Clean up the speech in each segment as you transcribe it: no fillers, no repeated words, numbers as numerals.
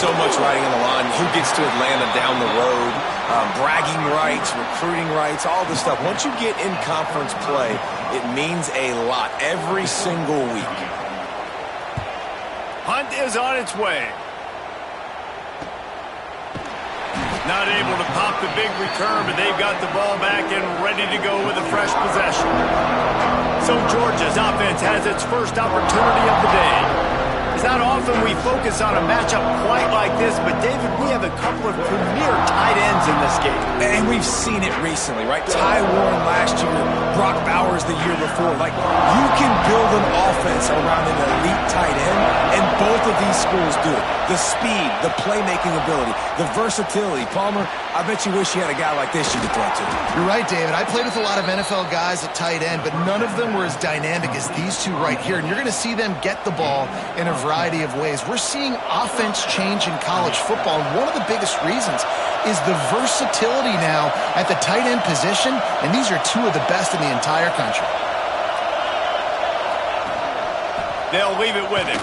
so much riding on the line. Who gets to Atlanta down the road? Bragging rights, recruiting rights, all this stuff. Once you get in conference play, it means a lot every single week. Hunt is on its way. Not able to pop the big return, but they've got the ball back and ready to go with a fresh possession. So Georgia's offense has its first opportunity of the day. It's not often we focus on a matchup quite like this, but David, we have a couple of premier tight ends in this game. And we've seen it recently, right? Ty Warren last year, Brock Bowers the year before. Like, you can build an offense around an elite tight end, and both of these schools do it. The speed, the playmaking ability, the versatility. Palmer, I bet you wish you had a guy like this you could throw to. You're right, David. I played with a lot of NFL guys at tight end, but none of them were as dynamic as these two right here. And you're going to see them get the ball in a variety of ways. We're seeing offense change in college football, and one of the biggest reasons is the versatility now at the tight end position, and these are two of the best in the entire country. They'll leave it with him.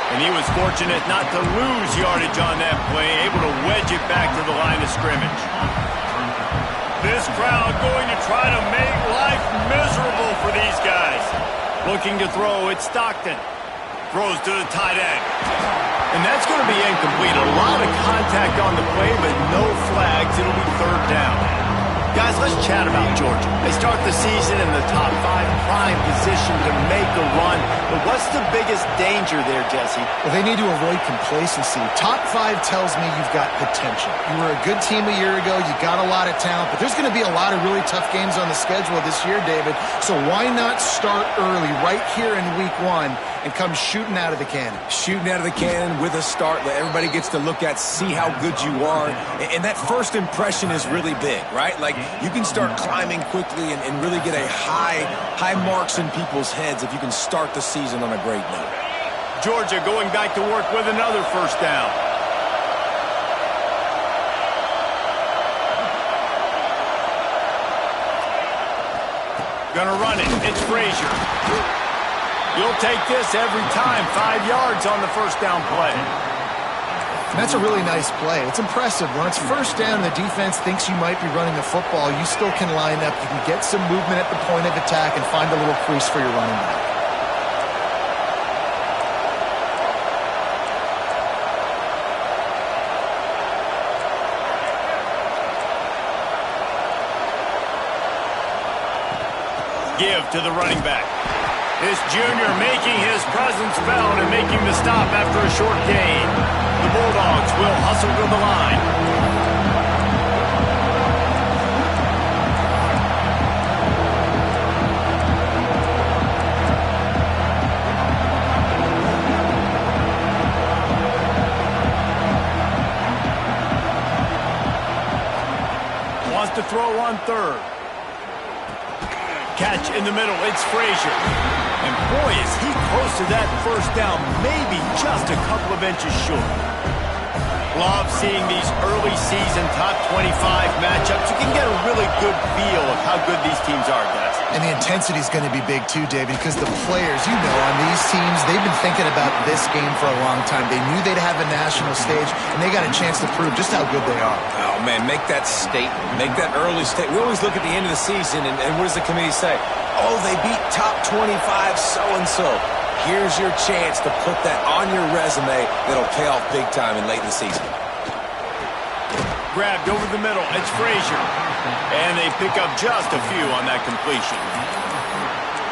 And he was fortunate not to lose yardage on that play, able to wedge it back to the line of scrimmage. This crowd going to try to make life miserable for these guys. Looking to throw, it's Stockton. Throws to the tight end. And that's going to be incomplete. A lot of contact on the play, but no flags. It'll be third down. Guys, let's chat about Georgia. They start the season in the top 5, prime position to make a run. But what's the biggest danger there, Jesse? Well, they need to avoid complacency. Top 5 tells me you've got potential. You were a good team a year ago. You got a lot of talent. But there's going to be a lot of really tough games on the schedule this year, David. So why not start early right here in week 1 and come shooting out of the cannon? Shooting out of the cannon with a start that everybody gets to look at, see how good you are. And that first impression is really big, right? Like, you can start climbing quickly and really get a high marks in people's heads if you can start the season on a great note. Georgia going back to work with another first down. Gonna run it. It's Frazier. You'll take this every time. 5 yards on the first down play. And that's a really nice play. It's impressive. When it's first down and the defense thinks you might be running the football, you still can line up. You can get some movement at the point of attack and find a little crease for your running back. Give to the running back. This junior making his presence felt and making the stop after a short gain. The Bulldogs will hustle to the line. Wants to throw on third. Catch in the middle, it's Frazier. And boy, is he close to that first down, maybe just a couple of inches short. Love seeing these early season top 25 matchups. You can get a really good feel of how good these teams are, guys. And the intensity is going to be big too, David, because the players, you know, on these teams, they've been thinking about this game for a long time. They knew they'd have a national stage, and they got a chance to prove just how good they are. Oh, man, make that statement. Make that early statement. We always look at the end of the season, and what does the committee say? Oh, they beat top 25 so-and-so. Here's your chance to put that on your resume that'll pay off big time in late in the season. Grabbed over the middle. It's Frazier. And they pick up just a few on that completion.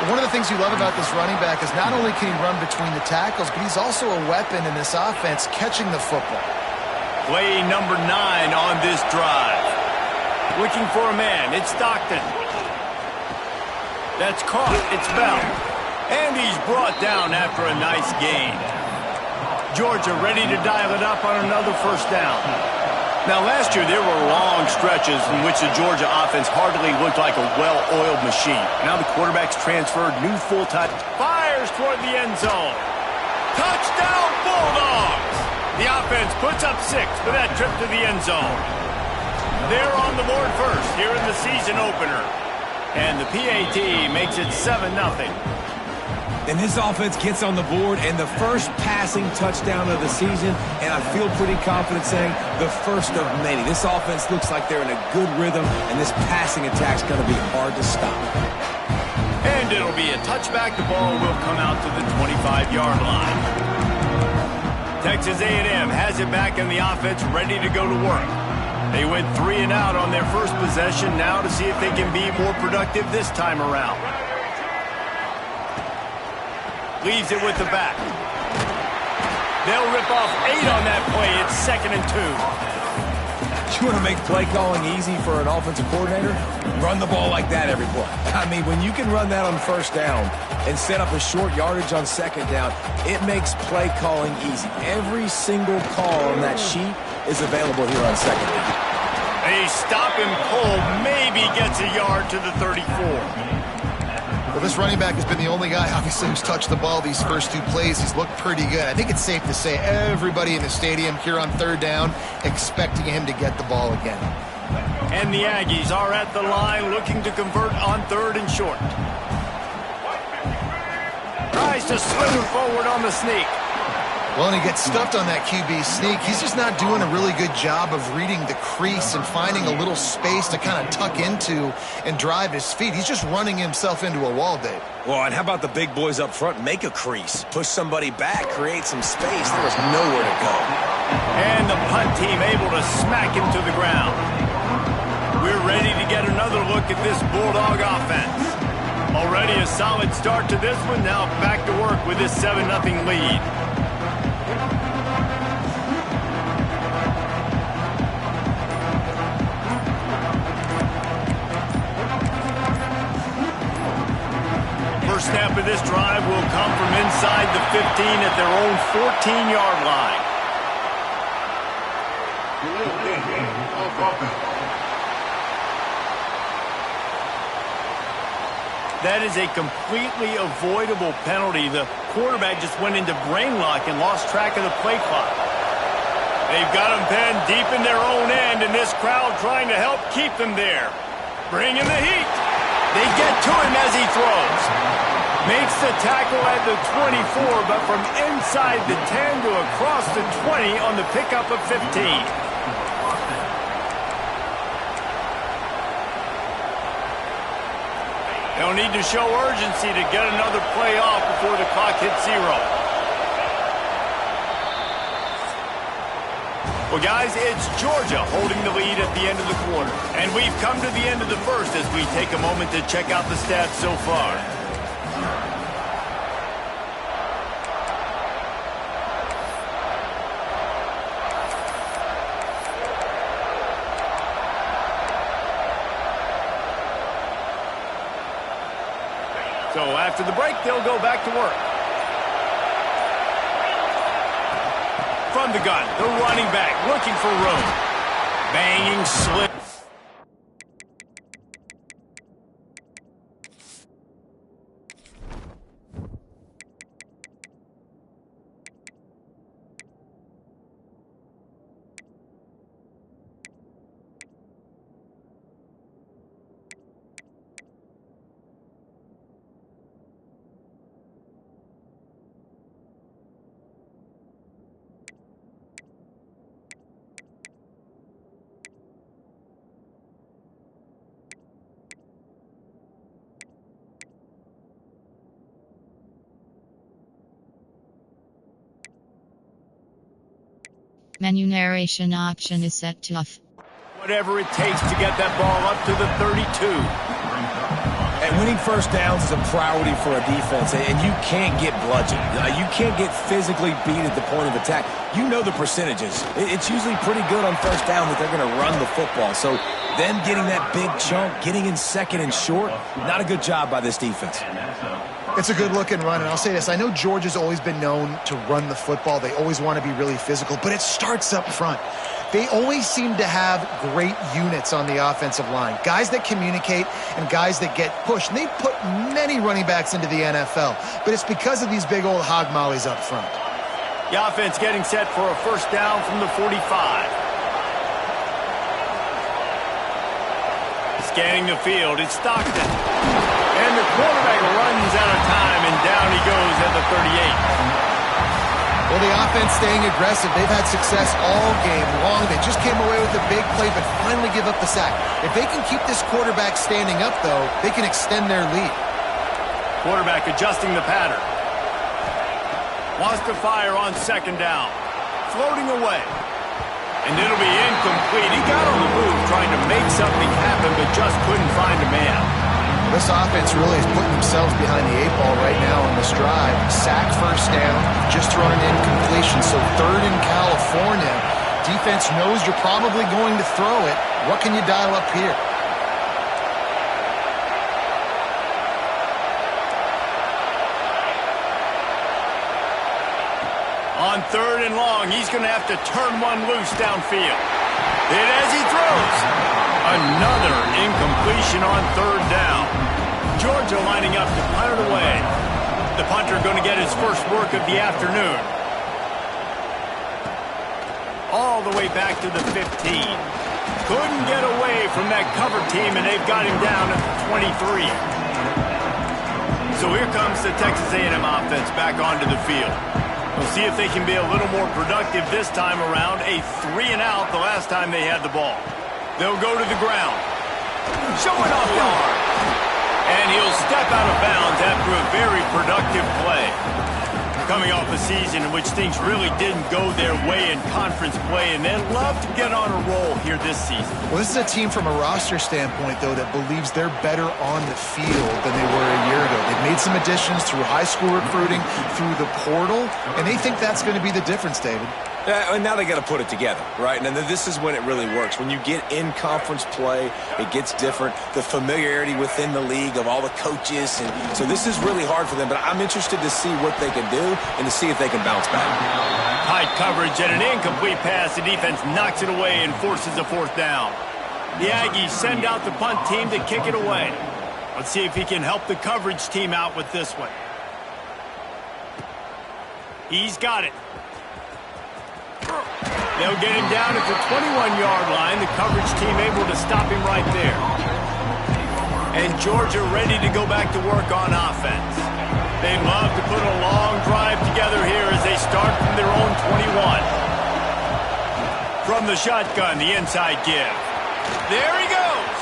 One of the things you love about this running back is not only can he run between the tackles, but he's also a weapon in this offense catching the football. Play number 9 on this drive. Looking for a man. It's Stockton. That's caught. It's Bell. And he's brought down after a nice gain. Georgia ready to dial it up on another first down. Now, last year, there were long stretches in which the Georgia offense hardly looked like a well-oiled machine. Now the quarterback's transferred, new full-time. Fires toward the end zone. Touchdown, Bulldogs! The offense puts up 6 for that trip to the end zone. They're on the board first here in the season opener. And the PAT makes it 7-0. And this offense gets on the board, and the first passing touchdown of the season, and I feel pretty confident saying the first of many. This offense looks like they're in a good rhythm, and this passing attack's going to be hard to stop. And it'll be a touchback. The ball will come out to the 25-yard line. Texas A&M has it back in the offense, ready to go to work. They went 3 and out on their first possession, now to see if they can be more productive this time around. Leaves it with the back. They'll rip off 8 on that play. It's 2nd and 2. You want to make play calling easy for an offensive coordinator? Run the ball like that every play. I mean, when you can run that on first down and set up a short yardage on second down, it makes play calling easy. Every single call on that sheet is available here on second down. They stop him cold. Maybe gets a yard to the 34. Well, this running back has been the only guy, obviously, who's touched the ball these first 2 plays. He's looked pretty good. I think it's safe to say everybody in the stadium here on third down expecting him to get the ball again. And the Aggies are at the line looking to convert on 3rd and short. Tries to swing him forward on the sneak. Well, and he gets stuffed on that QB sneak. He's just not doing a really good job of reading the crease and finding a little space to kind of tuck into and drive his feet. He's just running himself into a wall, Dave. Well, and how about the big boys up front? Make a crease. Push somebody back. Create some space. There was nowhere to go. And the punt team able to smack him to the ground. We're ready to get another look at this Bulldog offense. Already a solid start to this one. Now back to work with this 7-0 lead. First snap of this drive will come from inside the 15 at their own 14-yard line. That is a completely avoidable penalty. The quarterback just went into brain lock and lost track of the play clock. They've got him pinned deep in their own end, and this crowd trying to help keep them there. Bring in the heat. They get to him as he throws. Makes the tackle at the 24, but from inside the 10 to across the 20 on the pickup of 15. They'll need to show urgency to get another play off before the clock hits 0. Well, guys, it's Georgia holding the lead at the end of the quarter. And we've come to the end of the first as we take a moment to check out the stats so far. So after the break, they'll go back to work. From the gun, the running back looking for room. Banging slip. Menu narration option is set to off. Whatever it takes to get that ball up to the 32. And winning first downs is a priority for a defense, and you can't get bludgeoned. You can't get physically beat at the point of attack. You know the percentages. It's usually pretty good on first down that they're going to run the football. So them getting that big chunk, getting in 2nd and short, not a good job by this defense. It's a good-looking run, and I'll say this. I know Georgia's always been known to run the football. They always want to be really physical, but it starts up front. They always seem to have great units on the offensive line, guys that communicate and guys that get pushed. And they've put many running backs into the NFL, but it's because of these big old hog mollies up front. The offense getting set for a first down from the 45. Scanning the field, it's Stockton. And the quarterback runs out of time, and down he goes at the 38. Well, the offense staying aggressive. They've had success all game long. They just came away with a big play, but finally give up the sack. If they can keep this quarterback standing up, though, they can extend their lead. Quarterback adjusting the pattern. Wants to fire on second down. Floating away. And it'll be incomplete. He got on the move trying to make something happen, but just couldn't find a man. This offense really is putting themselves behind the 8 ball right now on this drive. Sack first down, just thrown an incompletion, so third in California. Defense knows you're probably going to throw it. What can you dial up here? On third and long, he's going to have to turn one loose downfield. And as he throws, another incompletion on third down. Georgia lining up to punt it away. The punter going to get his first work of the afternoon. All the way back to the 15. Couldn't get away from that cover team, and they've got him down at the 23. So here comes the Texas A&M offense back onto the field. We'll see if they can be a little more productive this time around. A 3-and-out the last time they had the ball. They'll go to the ground. Showing off yard. And he'll step out of bounds after a very productive play. Coming off a season in which things really didn't go their way in conference play, and they'd love to get on a roll here this season. Well, this is a team from a roster standpoint, though, that believes they're better on the field than they were a year ago. They've made some additions through high school recruiting, through the portal, and they think that's going to be the difference, David. And now they got to put it together, right? And then this is when it really works. When you get in conference play, it gets different. The familiarity within the league of all the coaches. And so this is really hard for them. But I'm interested to see what they can do and to see if they can bounce back. Tight coverage and an incomplete pass. The defense knocks it away and forces a fourth down. The Aggies send out the punt team to kick it away. Let's see if he can help the coverage team out with this one. He's got it. They'll get him down at the 21-yard line. The coverage team able to stop him right there. And Georgia ready to go back to work on offense. They'd love to put a long drive together here as they start from their own 21. From the shotgun, the inside give. There he goes.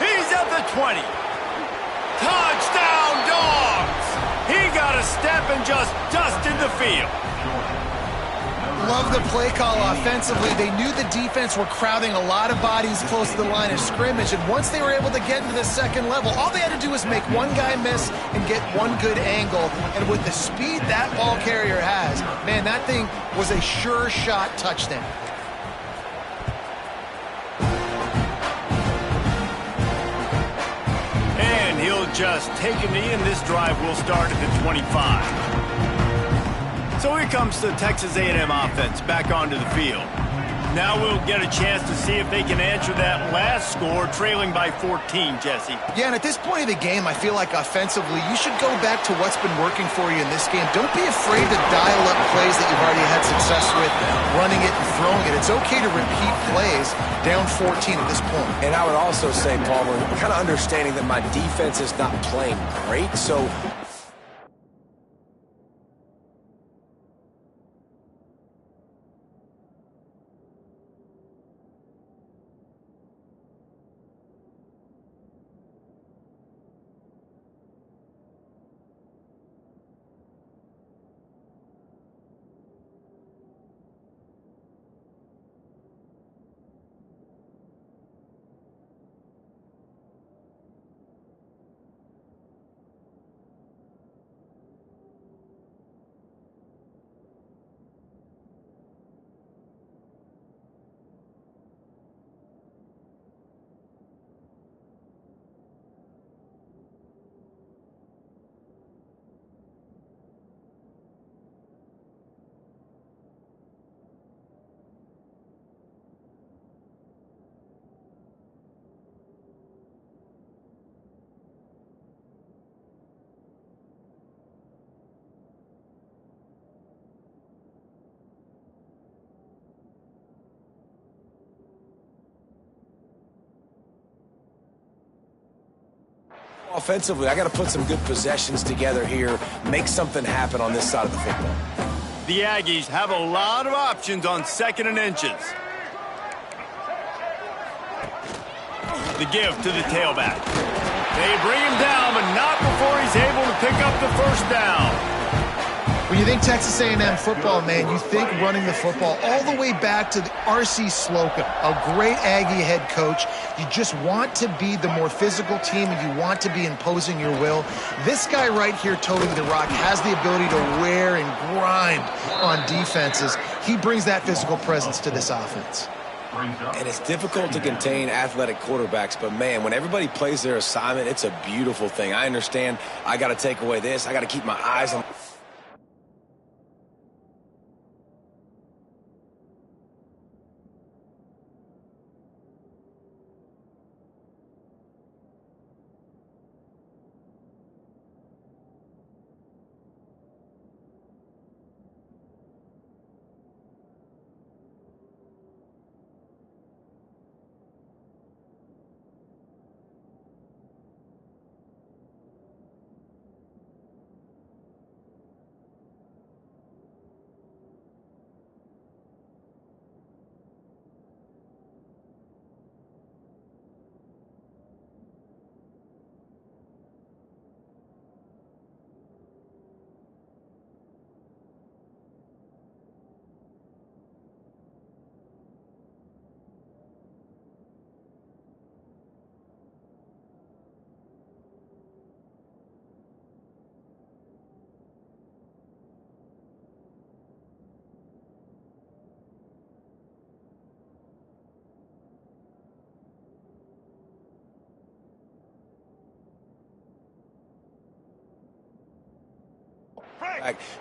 He's at the 20. Touchdown, Dogs! He got a step and just dusted the field. Love the play call offensively. They knew the defense were crowding a lot of bodies close to the line of scrimmage, and once they were able to get into the second level, all they had to do was make one guy miss and get one good angle. And with the speed that ball carrier has, man, that thing was a sure shot touchdown. And he'll just take a knee, and this drive will start at the 25. So here comes the Texas A&M offense back onto the field. Now we'll get a chance to see if they can answer that last score, trailing by 14, Jesse. Yeah, and at this point of the game, I feel like offensively, you should go back to what's been working for you in this game. Don't be afraid to dial up plays that you've already had success with, running it and throwing it. It's okay to repeat plays down 14 at this point. And I would also say, Palmer, kind of understanding that my defense is not playing great, so Offensively, I got to put some good possessions together here, make something happen on this side of the football. The Aggies have a lot of options on 2nd and inches. The give to the tailback. They bring him down, but not before he's able to pick up the first down. When you think Texas A&M football, man, you think running the football all the way back to the R.C. Slocum, a great Aggie head coach. You just want to be the more physical team, and you want to be imposing your will. This guy right here toting the rock has the ability to wear and grind on defenses. He brings that physical presence to this offense. And it's difficult to contain athletic quarterbacks, but, man, when everybody plays their assignment, it's a beautiful thing. I understand I got to take away this. I got to keep my eyes on...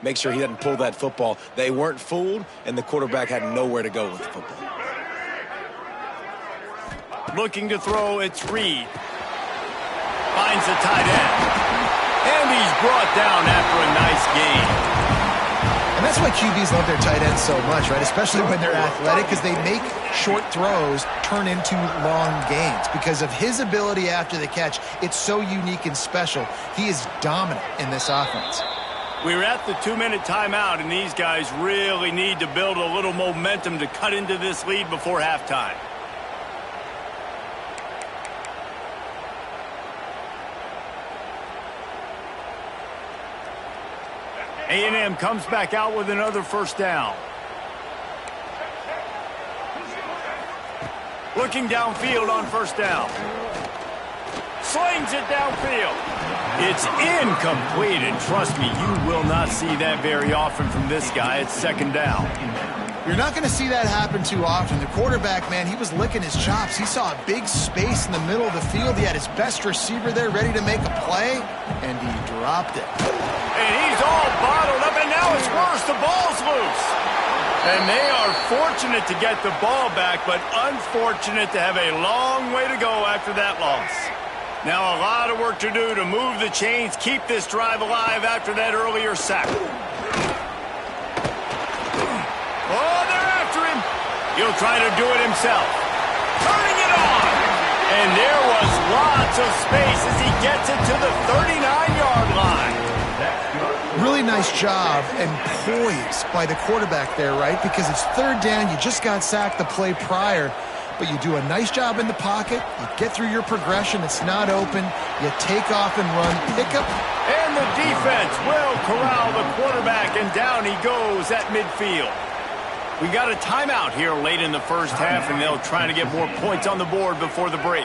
Make sure he doesn't pull that football. They weren't fooled, and the quarterback had nowhere to go with the football. Looking to throw, it's Reed. Finds the tight end. And he's brought down after a nice gain. And that's why QBs love their tight ends so much, right? Especially when they're athletic, because they make short throws turn into long gains. Because of his ability after the catch, it's so unique and special. He is dominant in this offense. We're at the 2-minute timeout, and these guys really need to build a little momentum to cut into this lead before halftime. A&M comes back out with another first down. Looking downfield on first down. Slings it downfield. It's incomplete, and trust me, you will not see that very often from this guy. It's 2nd down. You're not going to see that happen too often. The quarterback, man, he was licking his chops. He saw a big space in the middle of the field. He had his best receiver there ready to make a play, and he dropped it. And he's all bottled up, and now it's worse. The ball's loose. And they are fortunate to get the ball back, but unfortunate to have a long way to go after that loss. Now a lot of work to do to move the chains, keep this drive alive after that earlier sack. Oh, they're after him. He'll try to do it himself. Turning it on. And there was lots of space as he gets it to the 39-yard line. Really nice job and poise by the quarterback there, right? Because it's 3rd down. You just got sacked the play prior. But you do a nice job in the pocket. You get through your progression. It's not open. You take off and run. Pick up. And the defense will corral the quarterback, and down he goes at midfield. We got a timeout here late in the first half, and they'll try to get more points on the board before the break.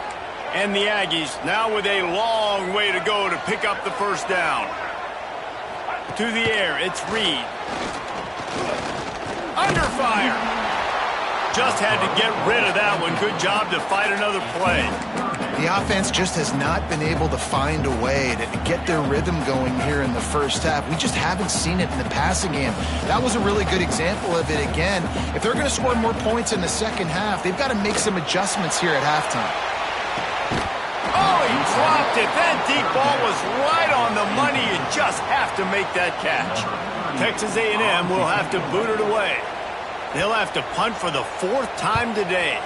And the Aggies now with a long way to go to pick up the first down. To the air, it's Reed. Under fire. Just had to get rid of that one. Good job to fight another play. The offense just has not been able to find a way to get their rhythm going here in the first half. We just haven't seen it in the passing game. That was a really good example of it again. If they're going to score more points in the second half, they've got to make some adjustments here at halftime. Oh, he dropped it. That deep ball was right on the money. You just have to make that catch. Texas A&M will have to boot it away. They'll have to punt for the 4th time today.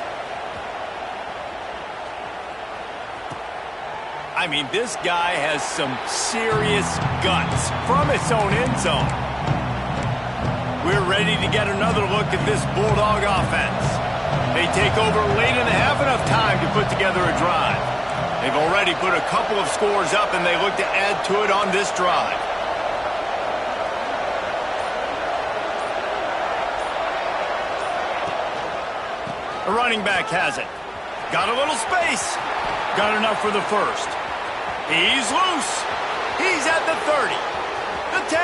I mean, this guy has some serious guts from its own end zone. We're ready to get another look at this Bulldog offense. They take over late in the half, enough time to put together a drive. They've already put a couple of scores up, and they look to add to it on this drive. The running back has it. Got a little space. Got enough for the first. He's loose. He's at the 30. The 10.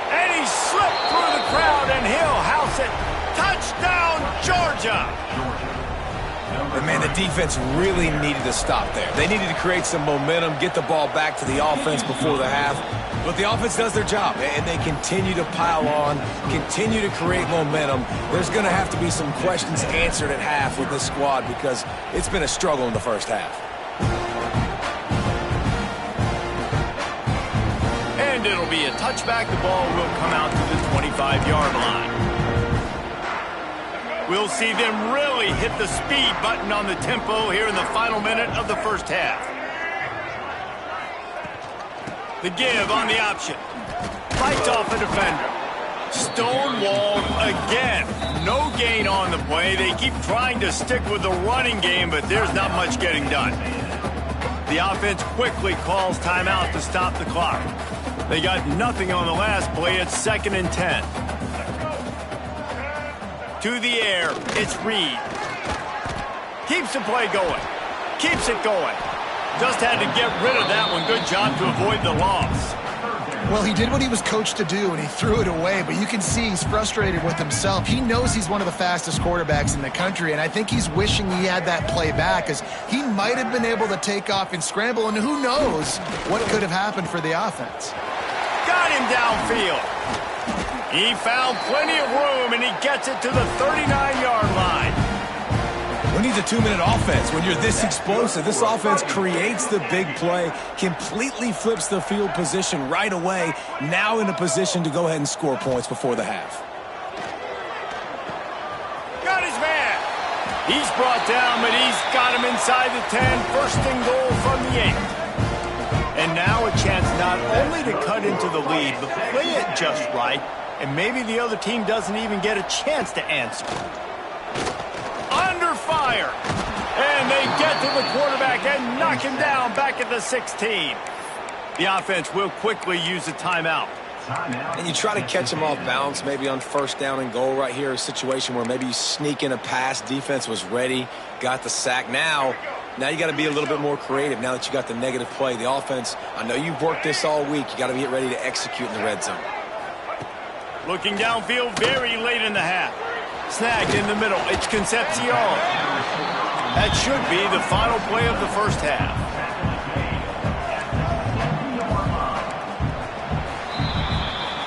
And he slipped through the crowd, and he'll house it. Touchdown, Georgia! And man, the defense really needed to stop there. They needed to create some momentum, get the ball back to the offense before the half. But the offense does their job, and they continue to pile on, continue to create momentum. There's going to have to be some questions answered at half with this squad because it's been a struggle in the first half. And it'll be a touchback. The ball will come out to the 25-yard line. We'll see them really hit the speed button on the tempo here in the final minute of the first half. The give on the option. Fights off a defender. Stonewalled again. No gain on the play. They keep trying to stick with the running game, but there's not much getting done. The offense quickly calls timeout to stop the clock. They got nothing on the last play. It's 2nd and 10. To the air, it's Reed. Keeps the play going. Keeps it going. Just had to get rid of that one. Good job to avoid the loss. Well, he did what he was coached to do, and he threw it away, but you can see he's frustrated with himself. He knows he's one of the fastest quarterbacks in the country, and I think he's wishing he had that play back because he might have been able to take off and scramble, and who knows what could have happened for the offense. Got him downfield. He found plenty of room, and he gets it to the 39-yard line. Who needs a 2-minute offense when you're this explosive? This offense creates the big play, completely flips the field position right away, now in a position to go ahead and score points before the half. Got his man. He's brought down, but he's got him inside the 10. First and goal from the 8. And now a chance not only to cut into the lead, but play it just right, and maybe the other team doesn't even get a chance to answer. Under fire. And they get to the quarterback and knock him down back at the 16. The offense will quickly use a timeout. And you try to catch them off balance, maybe on 1st down and goal right here, a situation where maybe you sneak in a pass. Defense was ready, got the sack. Now you got to be a little bit more creative now that you got the negative play. The offense, I know you've worked this all week. You got to get ready to execute in the red zone. Looking downfield very late in the half. Snagged in the middle. It's Concepcion. That should be the final play of the first half.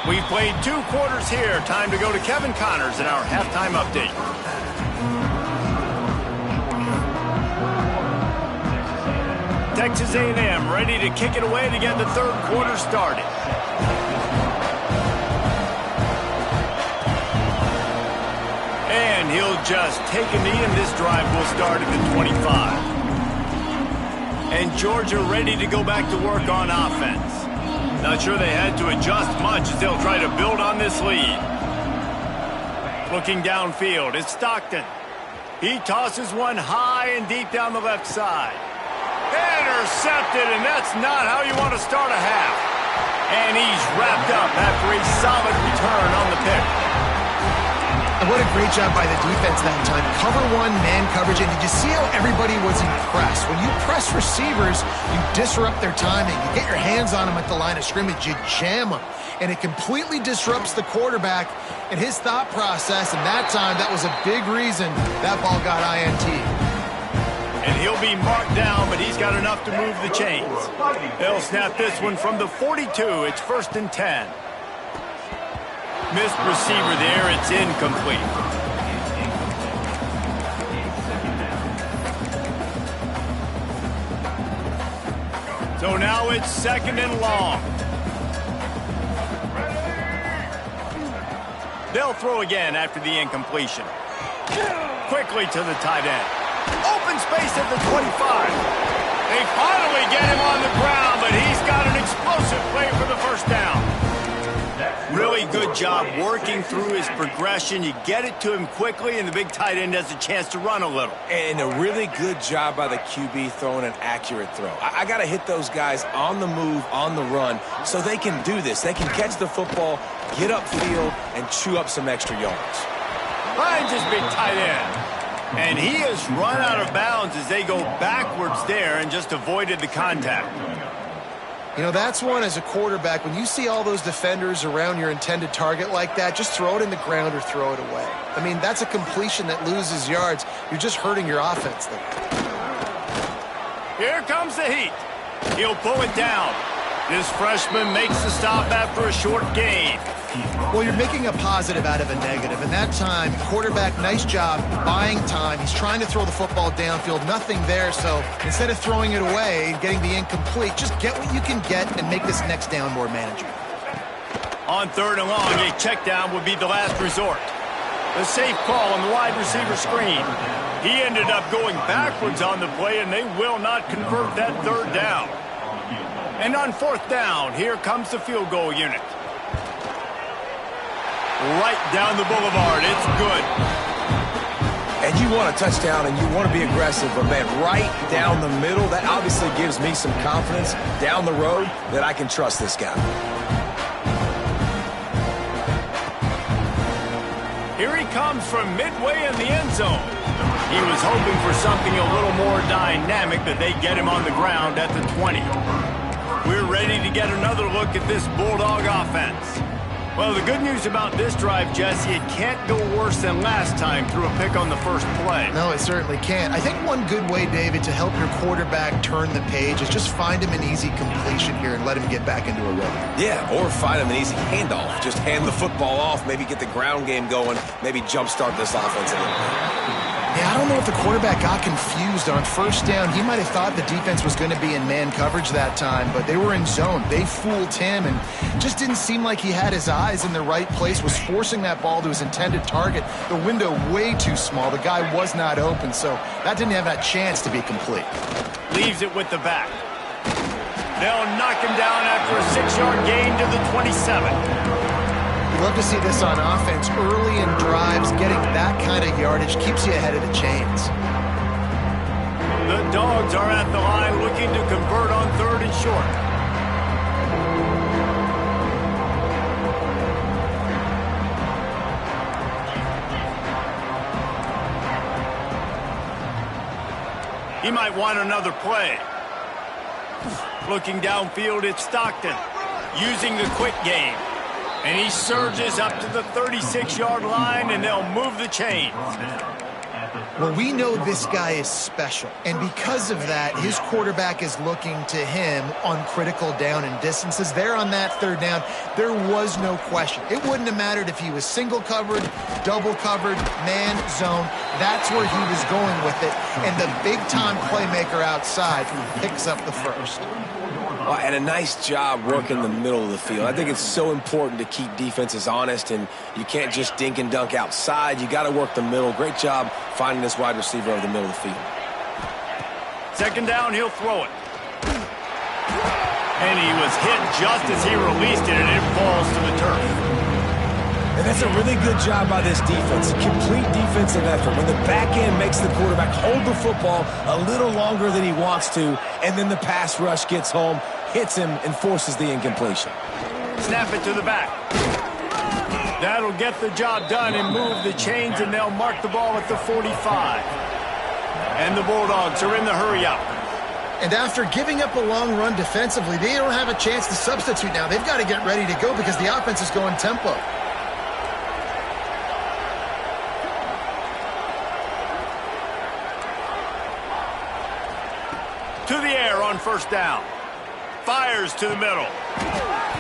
We've played 2 quarters here. Time to go to Kevin Connors in our halftime update. Texas A&M ready to kick it away to get the 3rd quarter started. And he'll just take a knee, and this drive will start at the 25. And Georgia ready to go back to work on offense. Not sure they had to adjust much as they'll try to build on this lead. Looking downfield, it's Stockton. He tosses one high and deep down the left side. Intercepted, and that's not how you want to start a half. And he's wrapped up after a solid return on the pick. And what a great job by the defense that time. Cover 1, man coverage, and did you see how everybody was impressed? When you press receivers, you disrupt their timing. You get your hands on them at the line of scrimmage. You jam them. And it completely disrupts the quarterback and his thought process. And that time, that was a big reason that ball got INT. And he'll be marked down, but he's got enough to move the chains. They'll snap this one from the 42. It's 1st and 10. Missed receiver there. It's incomplete. So now it's 2nd and long. They'll throw again after the incompletion. Quickly to the tight end. Open space at the 25. They finally get him on the ground, but he's got an explosive play for the first down. Really good job working through his progression. You get it to him quickly, and the big tight end has a chance to run a little. And a really good job by the QB throwing an accurate throw. I got to hit those guys on the move, on the run, so they can do this. They can catch the football, get upfield, and chew up some extra yards. Finds his big tight end. And he has run out of bounds as they go backwards there and just avoided the contact. You know, that's one as a quarterback. When you see all those defenders around your intended target like that, just throw it in the ground or throw it away. I mean, that's a completion that loses yards. You're just hurting your offense there. Here comes the heat. He'll pull it down. This freshman makes the stop after a short gain. Well, you're making a positive out of a negative. And that time, quarterback, nice job buying time. He's trying to throw the football downfield. Nothing there. So instead of throwing it away and getting the incomplete, just get what you can get and make this next down more manageable. On 3rd and long, a check down would be the last resort. The safe call on the wide receiver screen. He ended up going backwards on the play, and they will not convert that 3rd down. And on 4th down, here comes the field goal unit. Right down the boulevard. It's good. And you want a touchdown and you want to be aggressive, but man, right down the middle, that obviously gives me some confidence down the road that I can trust this guy. Here he comes from midway in the end zone. He was hoping for something a little more dynamic, but they get him on the ground at the 20. We're ready to get another look at this Bulldog offense. Well, the good news about this drive, Jesse, it can't go worse than last time through a pick on the first play. No, it certainly can't. I think one good way, David, to help your quarterback turn the page is just find him an easy completion here and let him get back into a rhythm. Yeah, or find him an easy handoff. Just hand the football off, maybe get the ground game going, maybe jumpstart this offense a little bit. Yeah, I don't know if the quarterback got confused on 1st down. He might have thought the defense was going to be in man coverage that time, but they were in zone. They fooled him and just didn't seem like he had his eyes in the right place, was forcing that ball to his intended target. The window way too small. The guy was not open, so that didn't have that chance to be complete. Leaves it with the back. They'll knock him down after a 6-yard gain to the 27. Love to see this on offense. Early in drives, getting that kind of yardage keeps you ahead of the chains. The Dogs are at the line looking to convert on 3rd and short. He might want another play. Looking downfield, it's Stockton using the quick game. And he surges up to the 36-yard line, and they'll move the chain. Well, we know this guy is special, and because of that, his quarterback is looking to him on critical down and distances. There on that 3rd down, there was no question. It wouldn't have mattered if he was single covered, double covered, man, zone. That's where he was going with it, and the big-time playmaker outside picks up the first. Well, and a nice job working the middle of the field. I think it's so important to keep defenses honest, and you can't just dink and dunk outside. You got to work the middle. Great job finding this wide receiver over the middle of the field. 2nd down, he'll throw it. And he was hit just as he released it, and it falls to the turf. And that's a really good job by this defense. Complete defensive effort. When the back end makes the quarterback hold the football a little longer than he wants to, and then the pass rush gets home, hits him, and forces the incompletion. Snap it to the back. That'll get the job done and move the chains, and they'll mark the ball at the 45. And the Bulldogs are in the hurry-up. And after giving up a long run defensively, they don't have a chance to substitute now. They've got to get ready to go because the offense is going tempo. To the air on 1st down. Fires to the middle.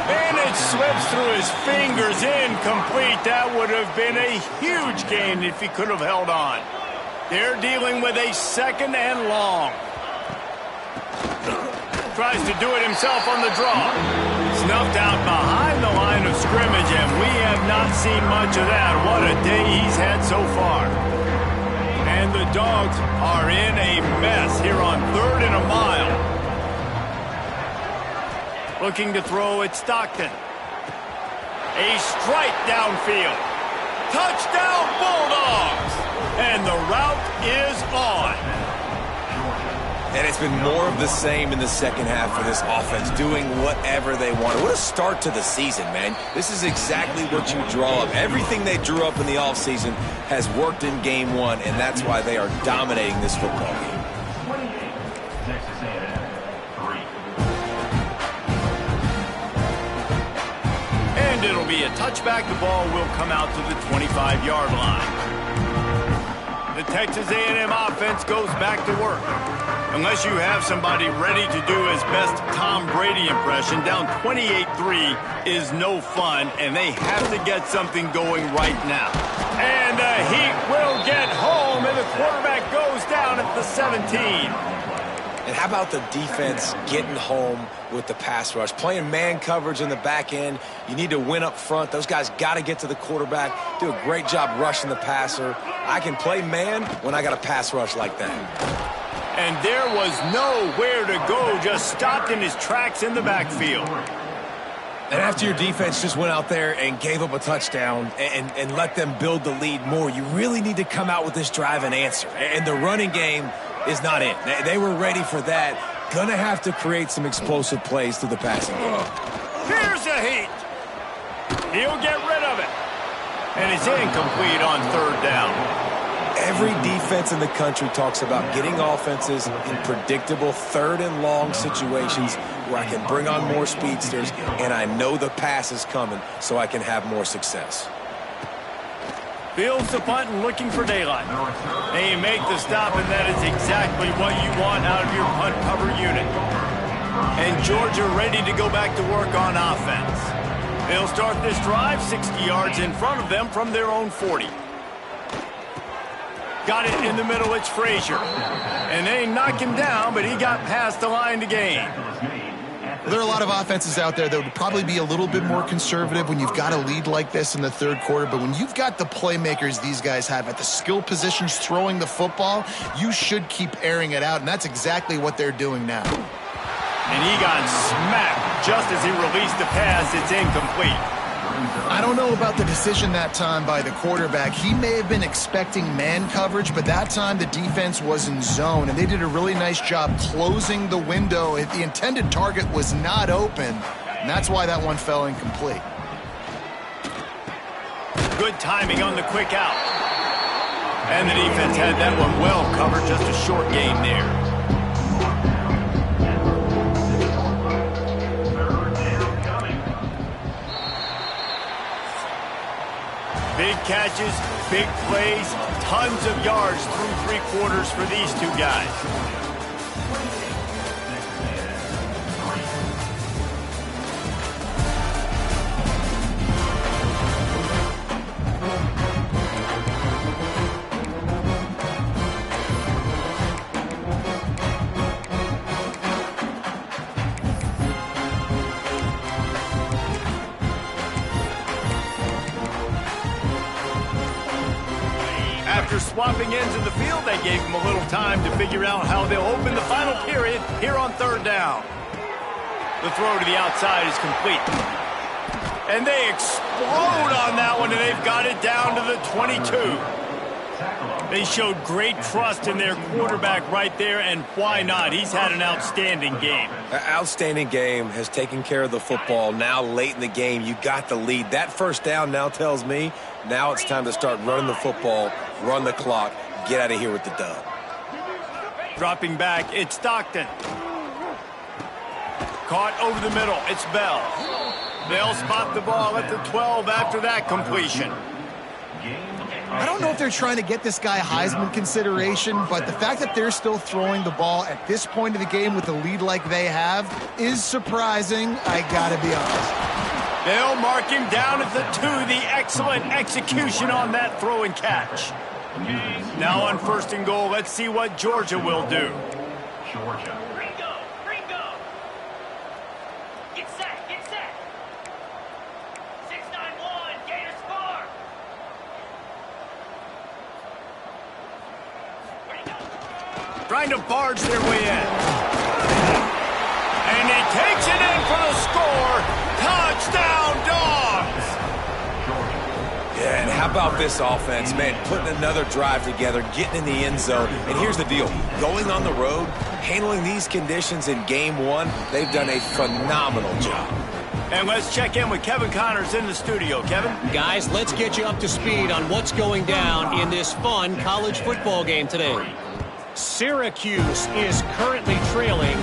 And it slips through his fingers, incomplete. That would have been a huge gain if he could have held on. They're dealing with a 2nd and long. Tries to do it himself on the draw. Snuffed out behind the line of scrimmage, and we have not seen much of that. What a day he's had so far. And the Dogs are in a mess here on 3rd and a mile. Looking to throw at Stockton. A strike downfield. Touchdown Bulldogs! And the route is on. And it's been more of the same in the second half for this offense, doing whatever they want. What a start to the season, man. This is exactly what you draw up. Everything they drew up in the offseason has worked in game one, and that's why they are dominating this football game. And it'll be a touchback. The ball will come out to the 25-yard line. The Texas A&M offense goes back to work. Unless you have somebody ready to do his best Tom Brady impression, down 28-3 is no fun, and they have to get something going right now. And the Heat will get home, and the quarterback goes down at the 17. And how about the defense getting home with the pass rush? Playing man coverage in the back end. You need to win up front. Those guys got to get to the quarterback, do a great job rushing the passer. I can play man when I got a pass rush like that. And there was nowhere to go, just stopped in his tracks in the backfield. And after your defense just went out there and gave up a touchdown and let them build the lead more, you really need to come out with this drive and answer. And the running game is not it. They were ready for that. Gonna have to create some explosive plays through the passing game. Here's a Heat. He'll get rid of it. And it's incomplete on 3rd down. Every defense in the country talks about getting offenses in predictable 3rd and long situations where I can bring on more speedsters and I know the pass is coming so I can have more success. Fields the punt and looking for daylight. And you make the stop, and that is exactly what you want out of your punt cover unit. And Georgia ready to go back to work on offense. They'll start this drive 60 yards in front of them from their own 40. Got it in the middle, it's Frazier. And they knock him down, but he got past the line to gain. There are a lot of offenses out there that would probably be a little bit more conservative when you've got a lead like this in the 3rd quarter, but when you've got the playmakers these guys have at the skill positions throwing the football, you should keep airing it out, and that's exactly what they're doing now. And he got smacked just as he released the pass. It's incomplete. I don't know about the decision that time by the quarterback. He may have been expecting man coverage, but that time the defense was in zone, and they did a really nice job closing the window. The intended target was not open, and that's why that one fell incomplete. Good timing on the quick out. And the defense had that one well covered, just a short gain there. Big catches, big plays, tons of yards through 3 quarters for these two guys. After swapping ends of the field, they gave him a little time to figure out how they'll open the final period here on 3rd down. The throw to the outside is complete. And they explode on that one, and they've got it down to the 22. They showed great trust in their quarterback right there, and why not? He's had an outstanding game. An outstanding game, has taken care of the football. Now late in the game, you got the lead. That 1st down now tells me now it's time to start running the football, run the clock, get out of here with the dub. Dropping back, it's Stockton. Caught over the middle, it's Bell. They'll spot the ball at the 12 after that completion. I don't know if they're trying to get this guy Heisman consideration, but the fact that they're still throwing the ball at this point of the game with a lead like they have is surprising, I gotta be honest. They'll mark him down at the 2, the excellent execution on that throw and catch. Now on 1st and goal, let's see what Georgia will do. Georgia. Ringo. Get set. 6-9-1, Gator score. trying to barge their way in. And he takes it in for the score. Touchdown, Dogs! Yeah, and how about this offense, man? Putting another drive together, getting in the end zone. And here's the deal. Going on the road, handling these conditions in game one, they've done a phenomenal job. And let's check in with Kevin Connors in the studio. Kevin? Guys, let's get you up to speed on what's going down in this fun college football game today. Syracuse is currently trailing,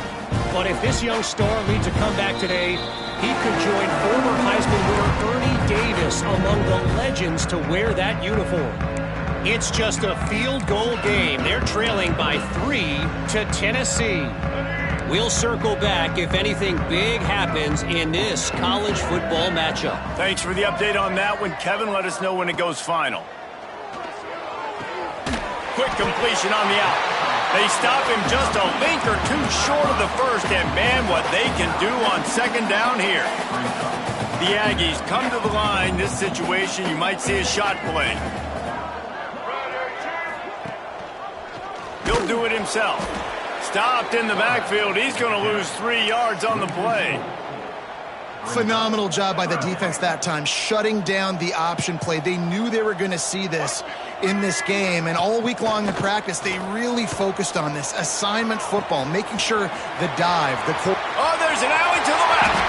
but if this young star leads a comeback today, he could join former Heisman winner Ernie Davis among the legends to wear that uniform. It's just a field goal game. They're trailing by 3 to Tennessee. We'll circle back if anything big happens in this college football matchup. Thanks for the update on that one, Kevin. Let us know when it goes final. Quick completion on the out. They stop him just a link or two short of the first, and man, what they can do on second down here. The Aggies come to the line. This situation, you might see a shot play. He'll do it himself. Stopped in the backfield. He's going to lose 3 yards on the play. Phenomenal job by the defense that time, shutting down the option play. They knew they were going to see this in this game, and all week long in practice, they really focused on this assignment football, making sure the dive, Oh, there's an alley to the left.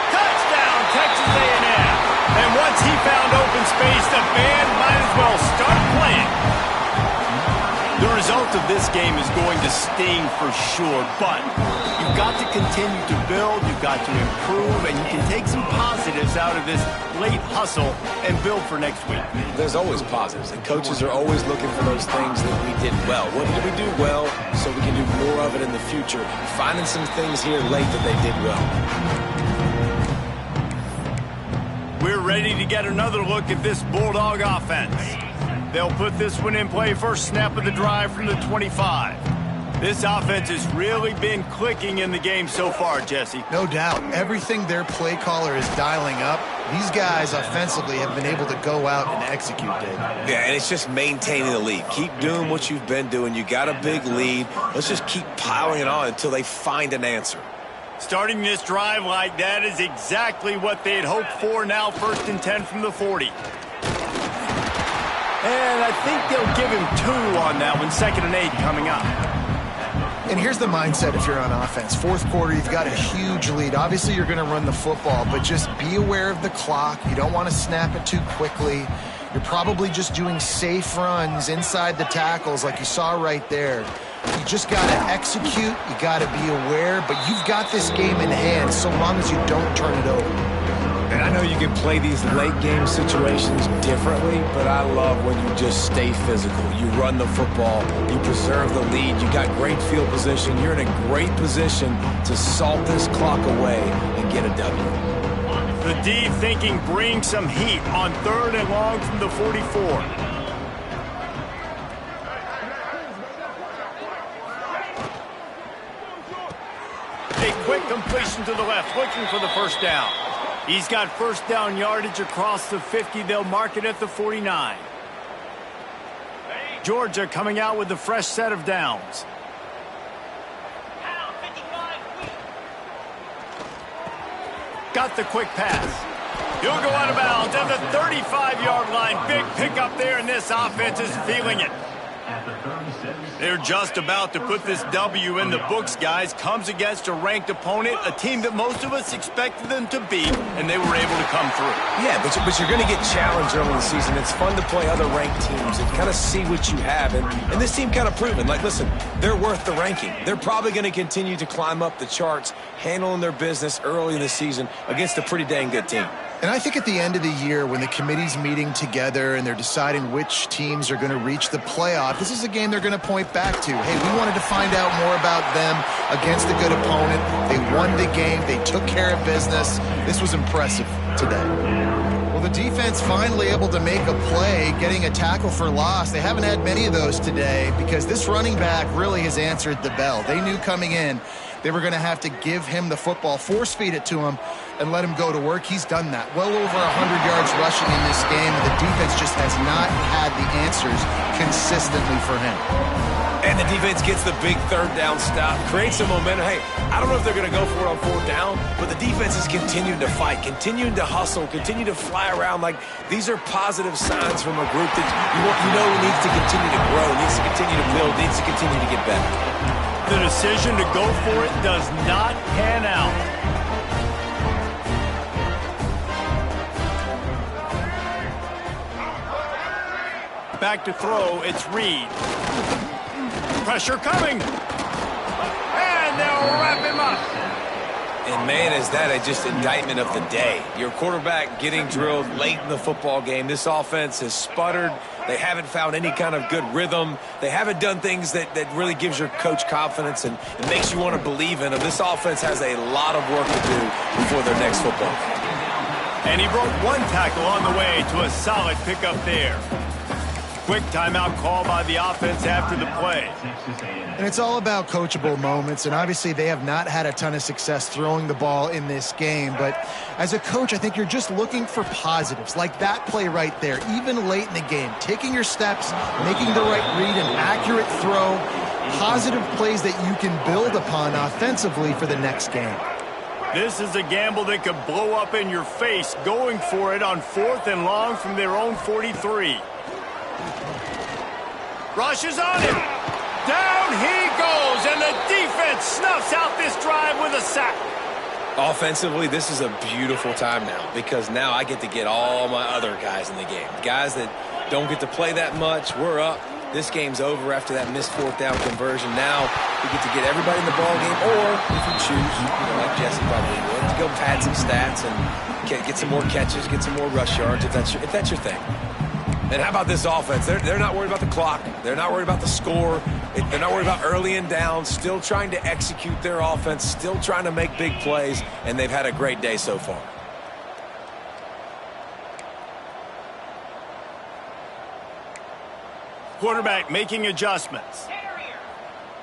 Touchdown, Texas A&M. And once he found open space, the band might as well start playing. The result of this game is going to sting for sure, but you've got to continue to build, you've got to improve, and you can take some positives out of this late hustle and build for next week. There's always positives, and coaches are always looking for those things that we did well. What did we do well so we can do more of it in the future? Finding some things here late that they did well. We're ready to get another look at this Bulldog offense. They'll put this one in play first snap of the drive from the 25. This offense has really been clicking in the game so far, Jesse. No doubt. Everything their play caller is dialing up, these guys offensively have been able to go out and execute, Dave. Yeah, and it's just maintaining the lead. Keep doing what you've been doing. You got a big lead. Let's just keep piling it on until they find an answer. Starting this drive like that is exactly what they had hoped for. Now 1st and 10 from the 40. And I think they'll give him 2 on that one. 2nd and 8 coming up. And here's the mindset if you're on offense. Fourth quarter, you've got a huge lead. Obviously, you're going to run the football, but just be aware of the clock. You don't want to snap it too quickly. You're probably just doing safe runs inside the tackles like you saw right there. You just got to execute. You got to be aware, but you've got this game in hand so long as you don't turn it over. And I know you can play these late game situations differently, but I love when you just stay physical. You run the football, you preserve the lead, you got great field position, you're in a great position to salt this clock away and get a W. The D thinking bring some heat on 3rd and long from the 44. A quick completion to the left, looking for the first down. He's got first down yardage across the 50. They'll mark it at the 49. Georgia coming out with a fresh set of downs. Got the quick pass. He'll go out of bounds at the 35-yard line. Big pickup there, and this offense is feeling it. They're just about to put this W in the books, guys. Comes against a ranked opponent, a team that most of us expected them to beat, and they were able to come through. Yeah, but you're going to get challenged early in the season. It's fun to play other ranked teams and kind of see what you have. And this team kind of proven, like, listen, they're worth the ranking. They're probably going to continue to climb up the charts, handling their business early in the season against a pretty dang good team. And I think at the end of the year, when the committee's meeting together and they're deciding which teams are going to reach the playoff, this is a game they're going to point back to. Hey, we wanted to find out more about them against a good opponent. They won the game. They took care of business. This was impressive today. Well, the defense finally able to make a play, getting a tackle for loss. They haven't had many of those today because this running back really has answered the bell. They knew coming in they were going to have to give him the football, force feed it to him, and let him go to work. He's done that. Well over 100 yards rushing in this game, and the defense just has not had the answers consistently for him. And the defense gets the big third down stop, creates some momentum. Hey, I don't know if they're going to go for it on fourth down, but the defense is continuing to fight, continuing to hustle, continue to fly around. Like, these are positive signs from a group that you know needs to continue to grow, needs to continue to build, needs to continue to get better. The decision to go for it does not pan out. Back to throw, it's Reed. Pressure coming. And they'll wrap him up. And, man, is that just indictment of the day. Your quarterback getting drilled late in the football game. This offense has sputtered. They haven't found any kind of good rhythm. They haven't done things that really gives your coach confidence and makes you want to believe in them. This offense has a lot of work to do before their next football game. And he broke one tackle on the way to a solid pickup there. Quick timeout call by the offense after the play. And it's all about coachable moments, and obviously they have not had a ton of success throwing the ball in this game. But as a coach, I think you're just looking for positives, like that play right there, even late in the game. Taking your steps, making the right read, an accurate throw, positive plays that you can build upon offensively for the next game. This is a gamble that could blow up in your face, going for it on 4th and long from their own 43. Rushes on him. Down he goes, and the defense snuffs out this drive with a sack. Offensively, this is a beautiful time now because now I get to get all my other guys in the game. Guys that don't get to play that much, we're up. This game's over after that missed fourth down conversion. Now we get to get everybody in the ball game, or if you choose, like Jesse probably would, to go pad some stats and get some more catches, get some more rush yards if that's your thing. And how about this offense? They're not worried about the clock. They're not worried about the score. They're not worried about early and down. Still trying to execute their offense. Still trying to make big plays. And they've had a great day so far. Quarterback making adjustments.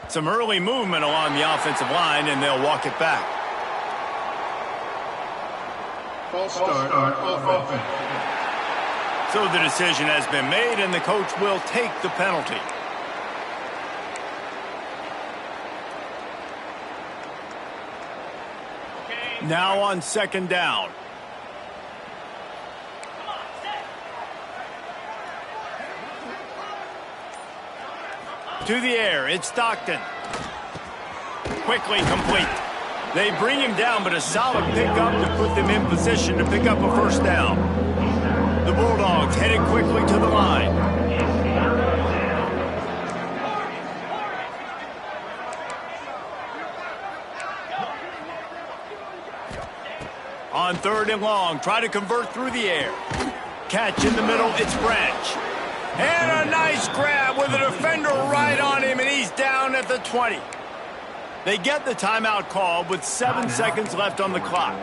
Some early movement along the offensive line, and they'll walk it back. False start on offense. So the decision has been made, and the coach will take the penalty. Now on 2nd down. To the air, it's Stockton. Quickly complete. They bring him down, but a solid pickup to put them in position to pick up a 1st down. The Bulldogs headed quickly to the line. On 3rd and long, try to convert through the air. Catch in the middle, it's Branch. And a nice grab with a defender right on him, and he's down at the 20. They get the timeout call with 7 seconds left on the clock.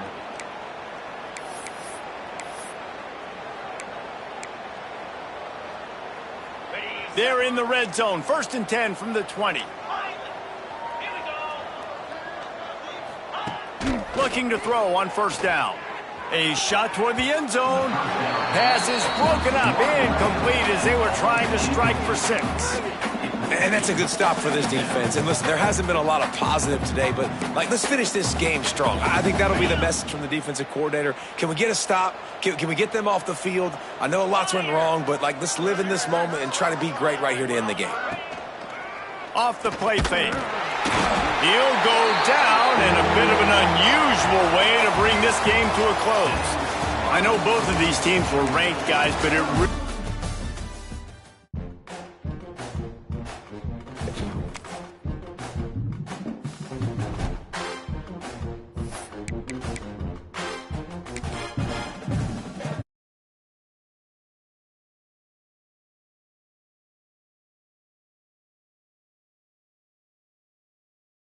They're in the red zone. 1st and 10 from the 20. Looking to throw on 1st down. A shot toward the end zone. Pass is broken up. Incomplete as they were trying to strike for 6. And that's a good stop for this defense. And listen, there hasn't been a lot of positive today, but let's finish this game strong. I think that'll be the message from the defensive coordinator. Can we get a stop? Can we get them off the field? I know a lot's went wrong, but let's live in this moment and try to be great right here to end the game. Off the play fake. He'll go down in a bit of an unusual way to bring this game to a close. I know both of these teams were ranked, guys, but it really